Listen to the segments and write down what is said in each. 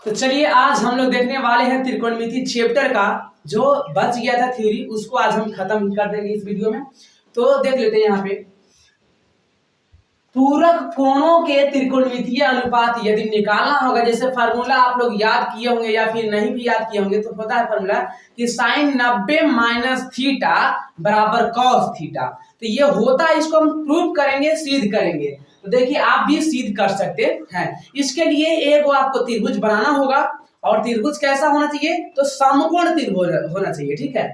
तो चलिए आज हम लोग देखने वाले हैं त्रिकोणमिति चैप्टर का जो बच गया था थ्योरी, उसको आज हम खत्म कर देंगे इस वीडियो में। तो देख लेते हैं यहाँ पे पूरक कोणों के त्रिकोणमितीय अनुपात यदि निकालना होगा, जैसे फार्मूला आप लोग याद किए होंगे या फिर नहीं भी याद किए होंगे, तो होता है फार्मूला कि साइन 90 माइनस थीटा बराबर कॉस थीटा। तो ये होता है, इसको हम प्रूव करेंगे, सिद्ध करेंगे। तो देखिए आप भी सिद्ध कर सकते हैं। इसके लिए एक आपको त्रिभुज बनाना होगा, और त्रिभुज कैसा होना चाहिए? तो समकोण त्रिभुज होना चाहिए, ठीक है।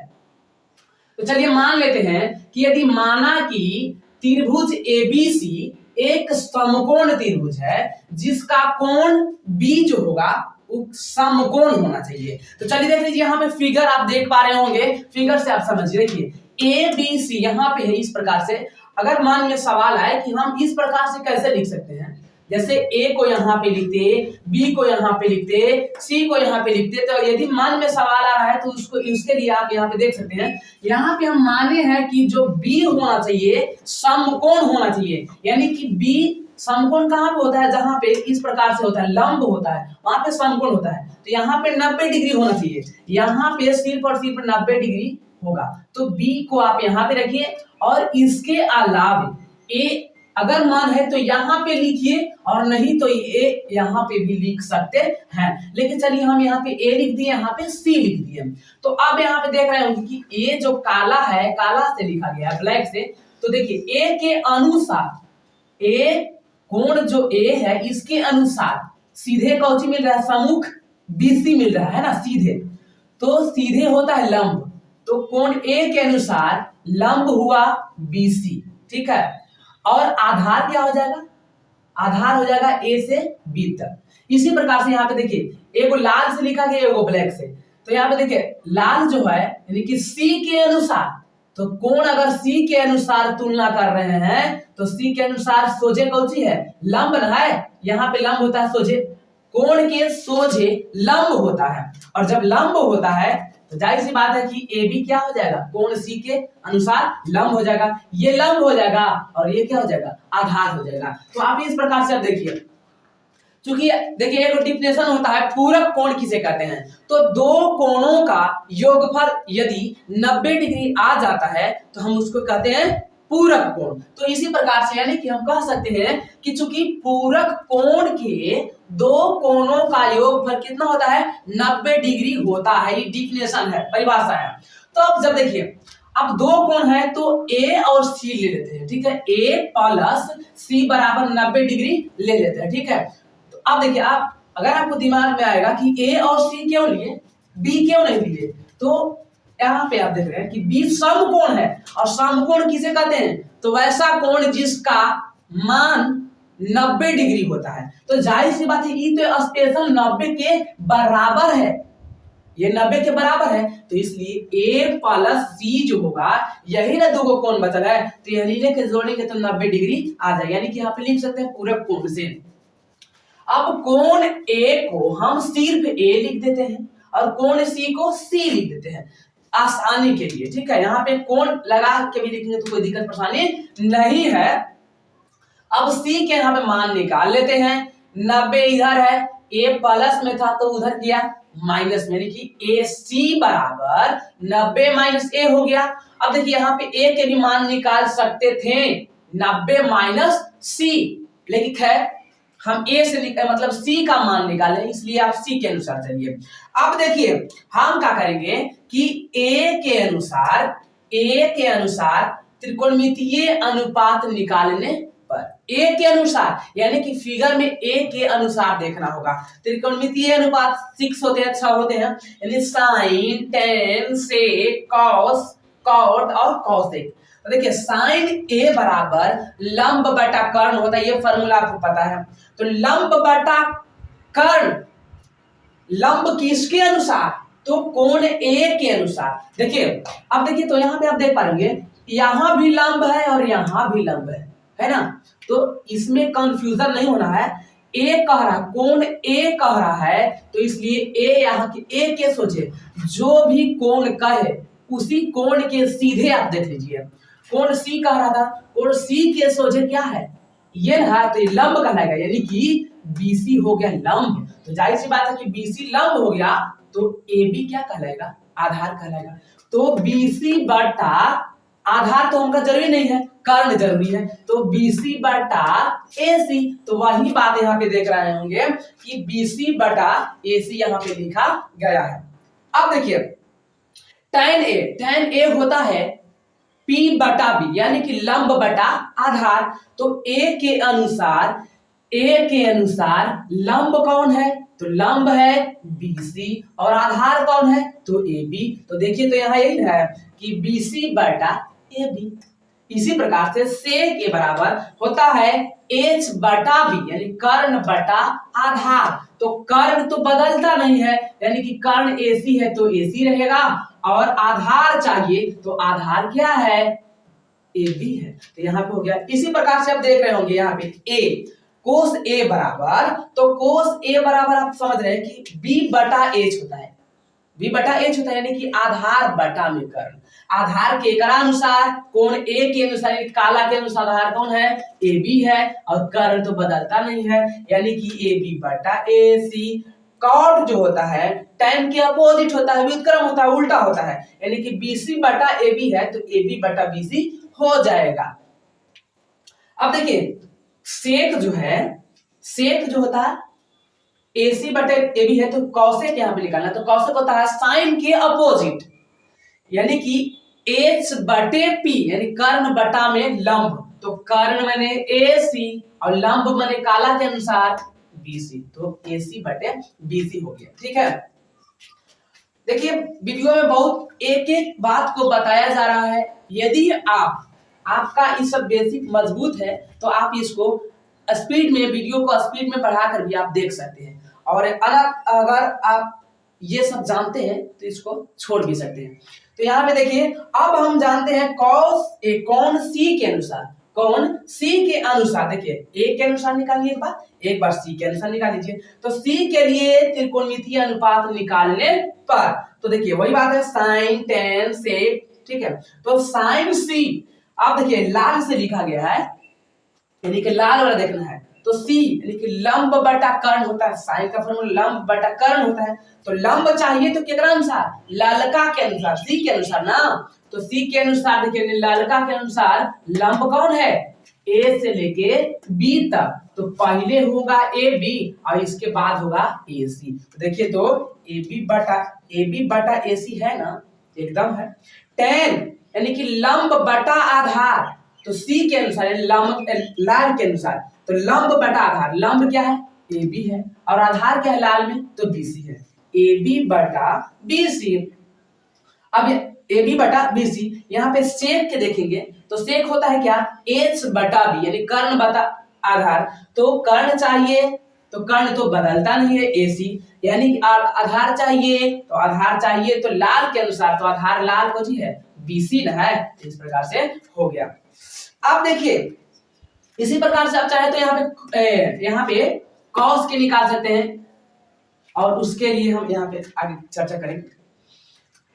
तो चलिए मान लेते हैं कि यदि माना कि त्रिभुज एबीसी एक समकोण त्रिभुज है जिसका कोण बी जो होगा वो समकोण होना चाहिए। तो चलिए देख लीजिए, यहाँ पे फिगर आप देख पा रहे होंगे, फिगर से आप समझिए। देखिए ए बी सी यहाँ पे है इस प्रकार से। अगर मान में सवाल आए कि हम इस प्रकार से कैसे लिख सकते हैं, जैसे ए को यहाँ पे लिखते, बी को यहाँ पे लिखते, सी को यहाँ पे लिखते, तो यदि मन में सवाल आ रहा है तो उसको उसके लिए आप यहाँ पे देख सकते हैं। यहाँ पे हम माने हैं कि जो बी होना चाहिए समकोण होना चाहिए, यानी कि बी समकोण कहाँ पे होता है? जहां पे इस प्रकार से होता है, लंब होता है, वहां पे समकोण होता है। तो यहाँ पे 90 डिग्री होना चाहिए, यहाँ पे सिर्फ और सिर्फ 90 डिग्री होगा। तो बी को आप यहाँ पे रखिए, और इसके अलावे ए अगर मान है तो यहाँ पे लिखिए, और नहीं तो ए यहाँ पे भी लिख सकते हैं। लेकिन चलिए हम यहाँ पे ए लिख दिए, यहाँ पे सी लिख दिए। तो अब यहाँ पे देख रहे होंगे कि ए जो काला है, काला से लिखा गया है, ब्लैक से। तो देखिए ए के अनुसार, ए कोण जो ए है इसके अनुसार सीधे कौची मिल रहा है? सम्मुख बीसी मिल रहा है ना, सीधे। तो सीधे होता है लंब, तो कोण ए के अनुसार लंब हुआ बीसी, ठीक है। और आधार क्या हो जाएगा? आधार हो जाएगा ए से बी तक। इसी प्रकार से यहाँ पे देखिए, एगो लाल से लिखा गया, एगो ब्लैक से। तो यहाँ पे देखिए लाल जो है यानी कि सी के अनुसार, तो कोण अगर सी के अनुसार तुलना कर रहे हैं तो सी के अनुसार सोझे कौची है? लंब ना है। यहाँ पे लंब होता है सोझे, कोण के सोझे लंब होता है। और जब लंब होता है तो जाहिर सी बात है कि ए बी क्या हो जाएगा? कोण सी के अनुसार लंब हो जाएगा। ये लंब हो जाएगा और ये क्या हो जाएगा? आधार हो जाएगा। तो आप इस प्रकार से देखिए, चूंकि देखिए एक डिफिनेशन होता है पूरक कोण किसे कहते हैं। तो दो कोणों का योगफल यदि 90 डिग्री आ जाता है तो हम उसको कहते हैं पूरक कोण। तो इसी प्रकार से यानी कि हम कह सकते हैं कि चूंकि पूरक कोण के दो कोणों का योगफल कितना होता है? 90 डिग्री होता है। ये डिफिनेशन है, परिभाषा है। तो अब जब देखिए, अब दो कोण है तो ए और सी ले लेते हैं, ठीक है। ए प्लस सी बराबर 90 डिग्री ले लेते हैं, ठीक है। तो अब देखिए, आप अगर आपको दिमाग में आएगा कि ए और सी क्यों लिए, बी क्यों नहीं लिए, तो यहाँ पे आप देख रहे हैं कि बी समकोण है, और समकोण किसे कहते हैं? तो वैसा कोण जिसका मान 90 डिग्री होता है। तो जाहिर सी बात है ये तो स्पेशल 90 के बराबर है, ये 90 के बराबर है। तो इसलिए ए प्लस सी जो होगा, यही ना दो कोण बचल है, तो यही लेके जोड़ेंगे तो 90 डिग्री आ जाएगा। यानी कि यहाँ पे लिख सकते हैं पूरक कोण से। अब कोण ए को हम सिर्फ ए लिख देते हैं, और कोण सी को सी लिख देते हैं आसानी के लिए, ठीक है। यहाँ पे कोण लगा के भी लिखेंगे तो कोई दिक्कत परेशानी नहीं है। अब सी के यहाँ पे मान निकाल लेते हैं। 90 इधर है, ए प्लस में था तो उधर गया माइनस में, यानी कि ए सी बराबर 90 माइनस ए हो गया। अब देखिए यहाँ पे ए के भी मान निकाल सकते थे, 90 माइनस सी, लेकिन खैर हम ए से मतलब सी का मान निकालें, इसलिए आप सी के अनुसार चलिए। अब देखिए हम क्या करेंगे कि ए के अनुसार त्रिकोणमितीय अनुपात निकालने पर, ए के अनुसार यानी कि फिगर में ए के अनुसार देखना होगा। त्रिकोणमितीय अनुपात 6 होते हैं, 6 होते हैं, यानी साइन, टेन, सेक, कॉस, कॉट और कॉसेक। तो देखिए साइन ए बराबर लंब बटा कर्ण होता है, ये फॉर्मूला आपको पता है। तो लंब बटा कर्ण, लंब किसके अनुसार? तो कोण ए के अनुसार। देखिए अब देखिए, तो यहाँ पे आप देख पाएंगे यहाँ भी लंब है और यहाँ भी लंब है ना। तो इसमें कंफ्यूजन नहीं होना है। ए कह रहा, कोण ए कह रहा है, तो इसलिए ए यहाँ के ए के सोचे जो भी कोण कहे उसी कोण के सीधे आप देख लीजिए। कोण सी कह रहा था, कोण सी के सोझे क्या है? ये ना, तो ये लंब कहलाएगा, यानी कि बीसी हो गया लंब, तो जाहिर सी बात है कि बीसी लंब हो गया तो AB क्या कहलाएगा, आधार कहलाएगा। तो BC बटा आधार तो हमका जरूरी नहीं है, कर्ण जरूरी है, तो BC बटा AC, तो वही बात यहाँ पे देख रहे होंगे कि BC बटा AC यहाँ पे लिखा गया है। अब देखिए tan A होता है P बटा B, यानी कि लंब बटा आधार। तो A के अनुसार लंब कौन है, तो लंब है BC और आधार कौन है, तो AB। तो देखिए तो यहाँ यही है कि BC बटा AB। इसी प्रकार से सेक A बराबर होता है H बटा B, यानी कर्ण बटा आधार। तो कर्ण तो बदलता नहीं है, यानी कि कर्ण AC है तो AC रहेगा, और आधार चाहिए तो आधार क्या है, AB है। तो यहाँ पे हो गया। इसी प्रकार से आप देख रहे होंगे यहाँ पे A कोस A बराबर, तो कोस A बराबर आप समझ रहे हैं कि B बटा H होता है, B बटा H होता है, यानी कि आधार बटा में कर्ण। आधार के अनुसार कोण A के अनुसार, काला के अनुसार आधार कौन है, AB है, और कर्ण तो बदलता नहीं है, यानी कि AB बटा AC। कॉट जो होता है tan के अपोजिट होता है, व्युत्क्रम होता है, उल्टा होता है, यानी कि BC बटा AB है तो AB बटा BC हो जाएगा। अब देखिए सेक जो होता है AC बटे AB है, तो कौसेक यहाँ पे निकालना, तो कौसेक होता है साइन के अपोजिट, यानी कि H बटे P, यानी कर्ण बटा में लंब। तो कर्ण माने AC और लंब माने काला के अनुसार BC, तो AC बटे BC हो गया। ठीक है, देखिए वीडियो में बहुत एक एक बात को बताया जा रहा है। यदि आपका ये सब बेसिक मजबूत है तो आप इसको स्पीड में, वीडियो को स्पीड में बढ़ाकर भी आप देख सकते हैं, और अगर आप ये सब जानते हैं तो इसको छोड़ भी सकते हैं। तो यहाँ पे देखिए अब हम जानते हैं कोण C के अनुसार, कोण C के अनुसार, देखिए A के अनुसार निकालिए एक बार C के अनुसार निकाल लीजिए। तो C के लिए त्रिकोणमितीय अनुपात निकालने पर, तो देखिए वही बात है साइन tan सेक, ठीक है। तो साइन C, अब देखिए लाल से लिखा गया है, यानी कि लाल वाला देखना है, तो C यानी कि लंब बटा कर्ण होता है, साइन का फॉर्मूला लंब बटा कर्ण होता है। तो लंब चाहिए तो कितना अनुसार, लालका के अनुसार, C के अनुसार ना। तो C के अनुसार देखिए लालका के अनुसार लंब कौन है, A से लेके B तक, तो पहले होगा AB और इसके बाद होगा AC। तो देखिए तो AB बटा AC है ना, एकदम है। tan यानी कि लंब बटा आधार, तो C के अनुसार लंब लाल के अनुसार, तो लंब बटा आधार, लंब क्या है AB है, और आधार क्या है लाल में, तो BC है, AB बटा BC। अब AB बटा BC, यहाँ पे सेक के देखेंगे तो सेक होता है क्या, H बटा B, यानी कर्ण बटा आधार। तो कर्ण चाहिए तो कर्ण तो बदलता नहीं है AC, यानी कि आधार चाहिए तो लाल के अनुसार, तो आधार लाल को जी है BC न है, इस प्रकार से हो गया। अब देखिए इसी प्रकार से आप चाहे तो यहाँ पे कॉस के निकाल सकते हैं, और उसके लिए हम यहाँ पे आगे चर्चा करेंगे।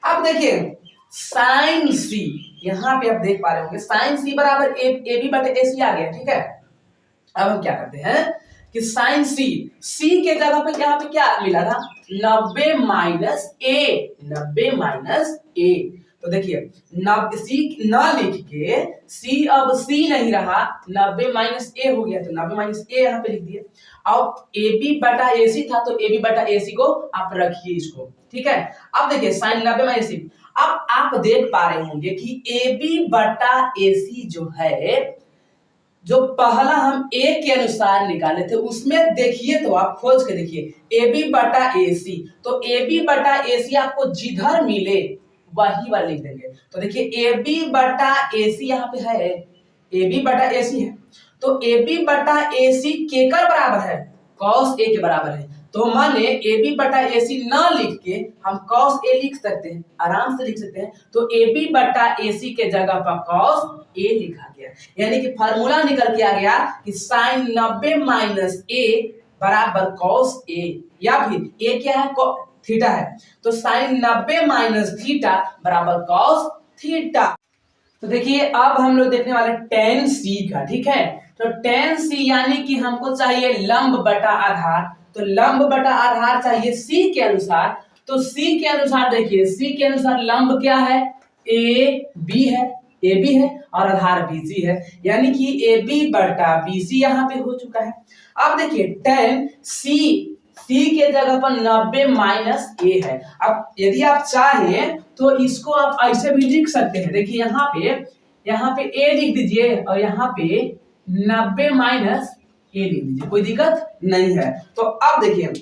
अब देखिए साइन C, यहाँ पे आप देख पा रहे होंगे साइन C बराबर AB बटे AC आ गया, ठीक है। अब हम क्या करते हैं कि साइन C के जगह पे यहाँ पे क्या मिला था, 90 माइनस A। तो देखिए C न लिख के C, अब C नहीं रहा, 90 माइनस A हो गया, तो 90 माइनस A यहाँ पे लिख दिए। अब AB बटा AC था, तो AB बटा AC को आप रखिए इसको, ठीक है। अब देखिए साइन 90 माइनस AC, अब आप देख पा रहे होंगे कि AB बटा AC जो है, जो पहला हम A के अनुसार निकाले थे उसमें देखिए, तो आप खोज के देखिए AB बटा AC, तो AB बटा AC आपको जिधर मिले वही वाला लिख देंगे। तो देखिए AB बटा AC यहाँ पे है, AB बटा AC है, तो AB बटा AC केकर बराबर है, cos A के बराबर है। तो माने AB बटा AC न लिख के हम cos A लिख सकते हैं, आराम से लिख सकते हैं। तो AB बटा AC के जगह पर cos A लिखा गया, यानी कि फार्मूला निकल के आ गया कि साइन 90 माइनस A बराबर cos A, या फिर A क्या है, थीटा है, तो साइन 90 माइनस थीटा बराबर cos थीटा। तो देखिए अब हम लोग देखने वाले tan C का, ठीक है। तो tan c यानी कि हमको चाहिए लंब बटा आधार, तो लंब बटा आधार चाहिए c के अनुसार। तो c के अनुसार देखिए, c के अनुसार लंब क्या है, ए बी है, ए बी है और आधार BC है, यानी कि AB बटा BC यहाँ पे हो चुका है। अब देखिए tan C के जगह पर 90 माइनस ए है। अब यदि आप चाहें तो इसको आप ऐसे भी लिख सकते हैं, देखिए यहाँ पे ए लिख दीजिए और यहाँ पे 90 माइनस ए लिख दीजिए, कोई दिक्कत नहीं है। तो अब देखिए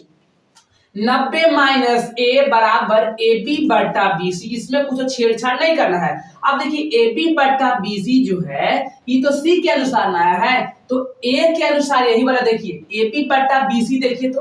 90 माइनस ए बराबर AB बटा BC, इसमें कुछ छेड़छाड़ नहीं करना है। अब देखिए AB बटा BC जो है ये तो C के अनुसार ना आया है, तो A के अनुसार यही वाला देखिए AB बटा BC, देखिए तो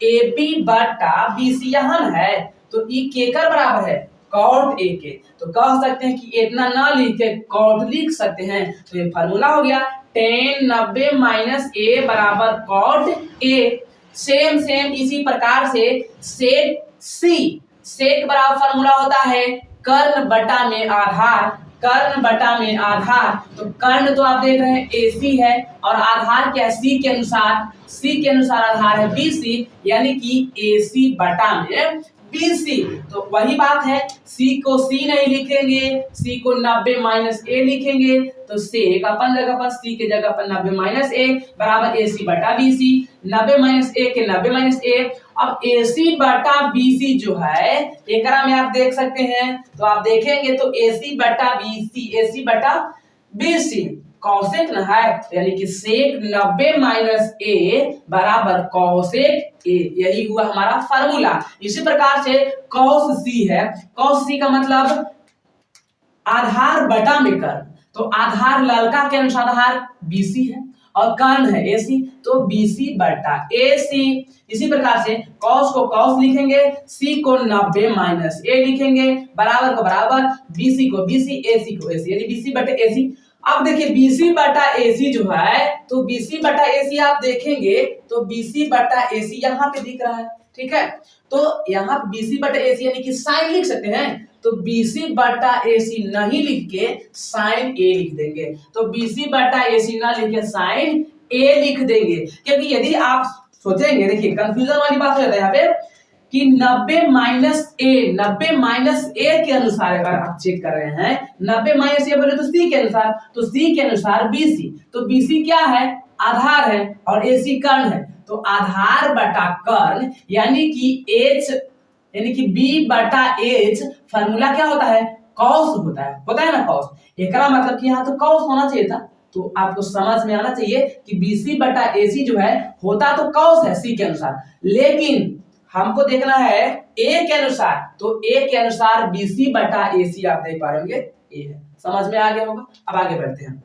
AB बटा BC यहाँ है, तो ये केकर बराबर है, कॉट ए के। तो कह सकते हैं कि इतना ना लिख के कॉट लिख सकते हैं, तो ये फार्मूला हो गया tan 90 माइनस ए बराबर कॉट ए। सेम इसी प्रकार से सेक सी, सेक बराबर फार्मूला होता है कर्ण बटा में आधार, कर्ण बटा में आधार। तो कर्ण तो आप देख रहे हैं AC है और आधार क्या है, C के अनुसार आधार है BC, यानी कि AC बटा में BC। तो वही बात है, C को C नहीं लिखेंगे, C को 90 माइनस ए लिखेंगे, तो सेक अपन जगह पर C के जगह पर 90 माइनस ए बराबर AC बटा BC। 90 माइनस ए के 90 माइनस ए। अब AC बटा BC जो है एकरा में आप देख सकते हैं, तो आप देखेंगे तो AC बटा BC कौसेक न है, यानी कि सेक 90 माइनस ए बराबर कौसेक ए, यही हुआ हमारा फार्मूला। इसी प्रकार से कॉस C है, कॉस C का मतलब आधार बटा में कर्ण, तो आधार ललका के अनुसार आधार BC है और कर्ण है AC, तो BC बटा AC। इसी प्रकार से कॉस को कॉस लिखेंगे, C को 90 माइनस ए लिखेंगे, बराबर को बराबर, BC को BC, AC को AC, यानी BC बटे AC। अब देखिए BC बटा AC जो है, तो BC बटा AC आप देखेंगे तो BC बटा AC यहाँ पे दिख रहा है, ठीक है। तो यहाँ BC बटा AC यानी कि साइन लिख सकते हैं, तो BC बटा AC नहीं लिख के साइन A लिख देंगे। तो BC बटा AC ना लिख के साइन A लिख देंगे, क्योंकि यदि आप सोचेंगे, देखिए कंफ्यूजन वाली बात हो जाता है यहाँ पे कि 90 माइनस ए के अनुसार अगर आप चेक कर रहे हैं, 90 माइनस ए बोले तो C के अनुसार, तो C के अनुसार BC, तो BC क्या है, आधार है और AC कर्ण है, तो आधार बटा कर्ण यानी कि B बटा H फार्मूला क्या होता है, कॉस होता है ना कॉस। एकरा मतलब कि यहाँ तो कॉस होना चाहिए था, तो आपको समझ में आना चाहिए कि BC बटा AC जो है होता तो कॉस है C के अनुसार, लेकिन हमको देखना है A के अनुसार, तो A के अनुसार BC बटा AC आप देख पा रहे होंगे A है। समझ में आ गया होगा। अब आगे बढ़ते हैं,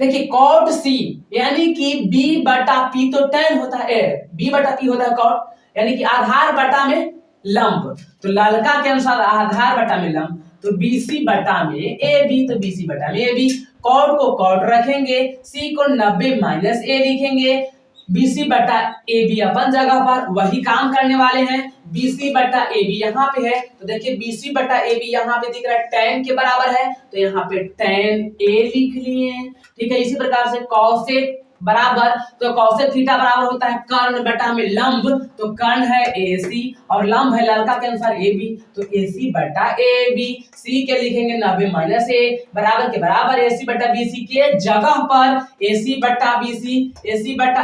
देखिए कॉट C यानी कि B बटा P, तो tan होता है B बटा P होता है कॉट, यानी कि आधार बटा में लंब, तो ललका के अनुसार आधार बटा में लंब, तो BC बटा में AB, तो BC बटा में AB। कॉट को कॉट रखेंगे, C को 90 माइनस ए लिखेंगे, BC बटा AB अपन जगह पर वही काम करने वाले हैं, BC बटा AB यहाँ पे है, तो देखिए BC बटा AB यहाँ पे दिख रहा है tan के बराबर है, तो यहाँ पे tan A लिख लिए, ठीक है। इसी प्रकार से कॉसेक बराबर, तो कॉसेक थीटा बराबर होता है कर्ण बटा में लंब, तो कर्ण है AC और लंब है ललका के अनुसार AB, तो AC बटा AB। C के लिखेंगे 90 माइनस ए बराबर के बराबर AC बटा BC के जगह पर AC बटा BC, AC बटा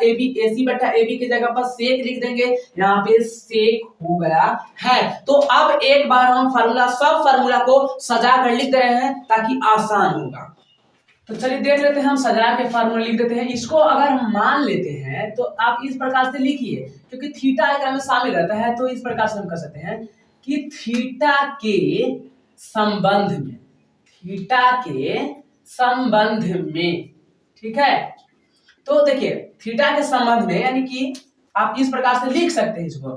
AB के जगह पर सेक लिख देंगे, यहाँ पे सेक हो गया है। तो अब एक बार हम सब फार्मूला को सजा कर लिख रहे हैं ताकि आसान होगा। तो चलिए देख लेते हैं, हम सजा के फार्मूला लिख देते हैं। इसको अगर हम मान लेते हैं तो आप इस प्रकार से लिखिए, क्योंकि थीटा एकरा में शामिल रहता है, तो इस प्रकार से हम कर सकते हैं कि थीटा के संबंध में, ठीक है। तो देखिए थीटा के संबंध में यानी कि आप इस प्रकार से लिख सकते हैं इसको,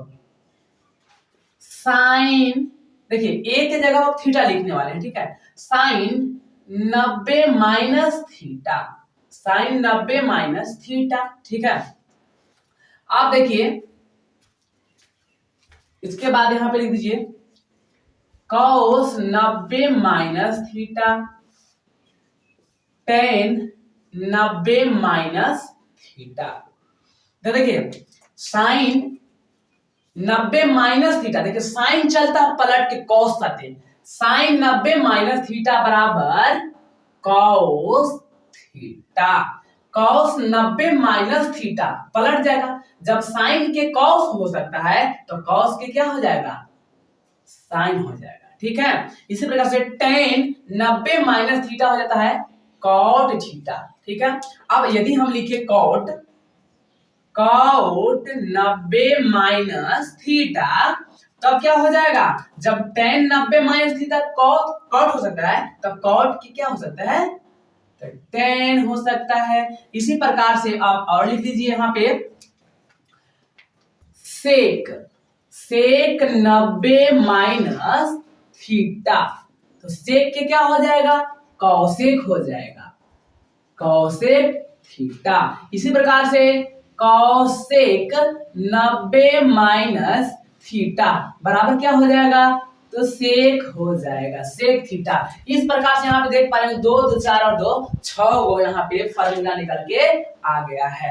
साइन, देखिए ए के जगह आप थीटा लिखने वाले हैं, ठीक है, sine 90 minus theta, sine 90 minus theta, ठीक है। आप देखिए इसके बाद यहां पे लिख दीजिए cos 90 minus theta, tan 90 minus theta. तो देखिए साइन 90 माइनस थीटा, देखिए साइन चलता है पलट के कॉस साथे, साइन 90 माइनस थीटा बराबर cos theta. Cos 90 minus theta पलट जाएगा, जब साइन के कॉस हो सकता है तो कॉस के क्या हो जाएगा, साइन हो जाएगा। ठीक है, इसी प्रकार से टेन 90 माइनस थीटा हो जाता है कॉट थीटा। ठीक है, अब यदि हम लिखे कॉट 90 माइनस थीटा, तब क्या हो जाएगा, जब टेन 90 माइनस थीटा कॉट हो सकता है तो कॉट की क्या हो सकता है, तो टेन हो सकता है। इसी प्रकार से आप और लिख लीजिए यहाँ पे सेक 90 माइनस थीटा, तो सेक के क्या हो जाएगा, कौसेक हो जाएगा, कौसेक थीटा। इसी प्रकार से कौसेक 90 माइनस थीटा बराबर क्या हो जाएगा, तो सेक हो जाएगा, सेक थीटा। इस प्रकार से यहाँ पे देख पा रहे हैं 2 2 4 और 2 6 वो यहाँ पे फॉर्मूला निकल के आ गया है।